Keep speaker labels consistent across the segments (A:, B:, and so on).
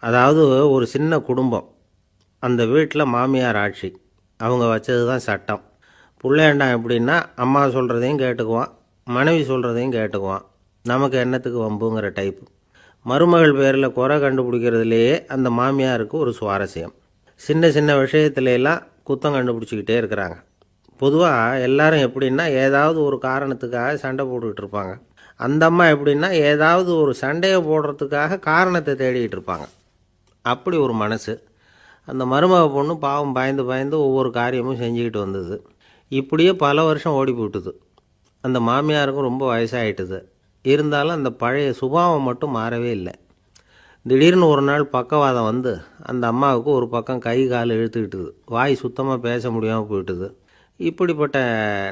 A: அதாவது ஒரு சின்ன குடும்பம். அந்த வீட்டில் மாமியார் ஆட்சி. அவங்க வச்சது தான் சட்டம். புள்ளையாண்டான் எப்படின்னா அம்மா சொல்கிறதையும் கேட்டுக்குவான், மனைவி சொல்கிறதையும் கேட்டுக்குவான். நமக்கு என்னத்துக்கு வம்புங்கிற டைப்பு. மருமகள் பேரில் குறை கண்டுபிடிக்கிறதுலையே அந்த மாமியாருக்கு ஒரு சுவாரஸ்யம். சின்ன சின்ன விஷயத்துலையெல்லாம் குத்தம் கண்டுபிடிச்சிக்கிட்டே இருக்கிறாங்க. பொதுவாக எல்லாரும் எப்படின்னா ஏதாவது ஒரு காரணத்துக்காக சண்டை போட்டுக்கிட்டு இருப்பாங்க. அந்த அம்மா எப்படின்னா ஏதாவது ஒரு சண்டையை போடுறதுக்காக காரணத்தை தேடிக்கிட்டு இருப்பாங்க. அப்படி ஒரு மனசு. அந்த மருமக பொண்ணு பாவம் பயந்து பயந்து ஒவ்வொரு காரியமும் செஞ்சுக்கிட்டு வந்தது. இப்படியே பல வருஷம் ஓடி போட்டுது. அந்த மாமியாருக்கும் ரொம்ப வயசாகிட்டுது. இருந்தாலும் அந்த பழைய சுபாவம் மட்டும் மாறவே இல்லை. திடீர்னு ஒரு நாள் பக்கவாதம் வந்து அந்த அம்மாவுக்கு ஒரு பக்கம் கை கால் இழுத்துக்கிட்டுது. வாய் சுத்தமாக பேச முடியாமல் போயிட்டுது. இப்படிப்பட்ட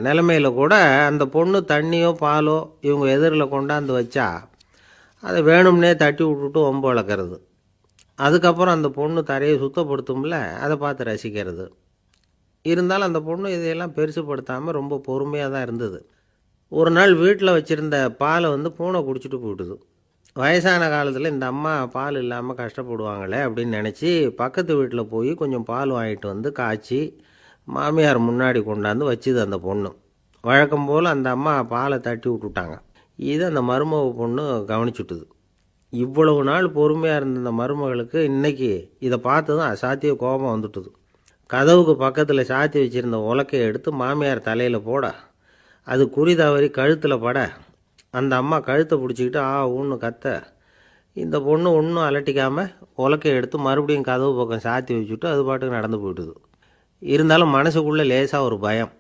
A: நிலைமையில் கூட அந்த பொண்ணு தண்ணியோ பாலோ இவங்க எதிரில் கொண்டாந்து வச்சா அதை வேணும்னே தட்டி விட்டுட்டு வம்பு வளர்க்குறது. அதுக்கப்புறம் அந்த பொண்ணு தரையை சுத்தப்படுத்தும்ல, அதை பார்த்து ரசிக்கிறது. இருந்தாலும் அந்த பொண்ணு இதையெல்லாம் பெருசுப்படுத்தாமல் ரொம்ப பொறுமையாக தான் இருந்தது. ஒரு நாள் வீட்டில் வச்சுருந்த பாலை பூனை குடிச்சிட்டு போயிட்டுது. வயசான காலத்தில் இந்த அம்மா பால் இல்லாமல் கஷ்டப்படுவாங்களே அப்படின்னு நினச்சி பக்கத்து வீட்டில் போய் கொஞ்சம் பால் வாங்கிட்டு வந்து காய்ச்சி மாமியார் முன்னாடி கொண்டாந்து வச்சுது அந்த பொண்ணு. வழக்கம் போல் அந்த அம்மா பாலை தட்டி விட்டுட்டாங்க. இதை அந்த மருமக பொண்ணு கவனிச்சுட்டுது. இவ்வளவு நாள் பொறுமையாக இருந்த இந்த மருமகளுக்கு இன்றைக்கி இதை பார்த்து தான் அசாத்திய கோபம் வந்துட்டுது. கதவுக்கு பக்கத்தில் சாத்தி வச்சுருந்த உலக்கையை எடுத்து மாமியார் தலையில் போட, அது குறி தவறி கழுத்தில் பட, அந்த அம்மா கழுத்தை பிடிச்சிக்கிட்டு ஊன்னு கத்த, இந்த பொண்ணு ஒன்றும் அலட்டிக்காமல் உலக்கையை எடுத்து மறுபடியும் கதவு பக்கம் சாத்தி வச்சுட்டு அது பாட்டுக்கு நடந்து போயிட்டுது. இருந்தாலும் மனசுக்குள்ளே லேசாக ஒரு பயம்.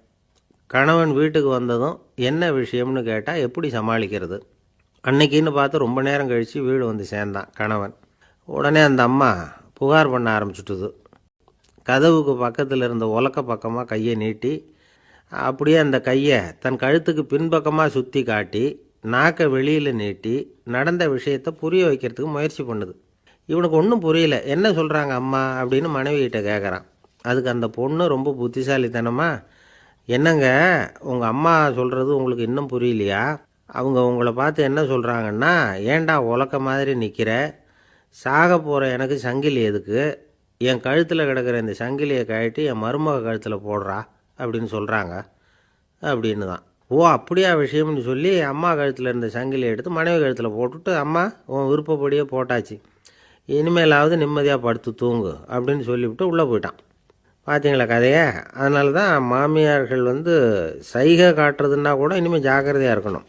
A: கணவன் வீட்டுக்கு வந்ததும் என்ன விஷயம்னு கேட்டால் எப்படி சமாளிக்கிறது? அன்னைக்கின்னு பார்த்து ரொம்ப நேரம் கழித்து வீடு வந்து சேர்ந்தான் கணவன். உடனே அந்த அம்மா புகார் பண்ண ஆரம்பிச்சுட்டுது. கதவுக்கு பக்கத்தில் இருந்த உலக்க பக்கமாக கையை நீட்டி அப்படியே அந்த கையை தன் கழுத்துக்கு பின்பக்கமாக சுற்றி காட்டி நாக்கை வெளியில் நீட்டி நடந்த விஷயத்தை புரிய வைக்கிறதுக்கு முயற்சி பண்ணுது. இவனுக்கு ஒன்றும் புரியல. என்ன சொல்கிறாங்க அம்மா அப்படின்னு மனைவிகிட்ட கேட்குறான். அதுக்கு அந்த பொண்ணு ரொம்ப புத்திசாலித்தனமா, என்னங்க உங்கள் அம்மா சொல்கிறது உங்களுக்கு இன்னும் புரியலையா? அவங்க உங்களை பார்த்து என்ன சொல்கிறாங்கன்னா, ஏண்டா உலக்க மாதிரி நிற்கிற, சாக போகிற எனக்கு சங்கிலி எதுக்கு, என் கழுத்தில் கிடக்கிற இந்த சங்கிலியை கழட்டி என் மருமக கழுத்தில் போடுறா அப்படின்னு சொல்கிறாங்க அப்படின்னு தான். ஓ அப்படியா விஷயம்னு சொல்லி அம்மா கழுத்தில் இருந்த சங்கிலியை எடுத்து மனைவி கழுத்தில் போட்டுட்டு, அம்மா உன் விருப்பப்படியே போட்டாச்சு, இனிமேலாவது நிம்மதியாக படுத்து தூங்கு அப்படின்னு சொல்லிவிட்டு உள்ளே போயிட்டான். பார்த்தீங்களா கதையை? அதனால தான் மாமியார்கள் சைகை காட்டுறதுன்னா கூட இனிமேல் ஜாக்கிரதையாக இருக்கணும்.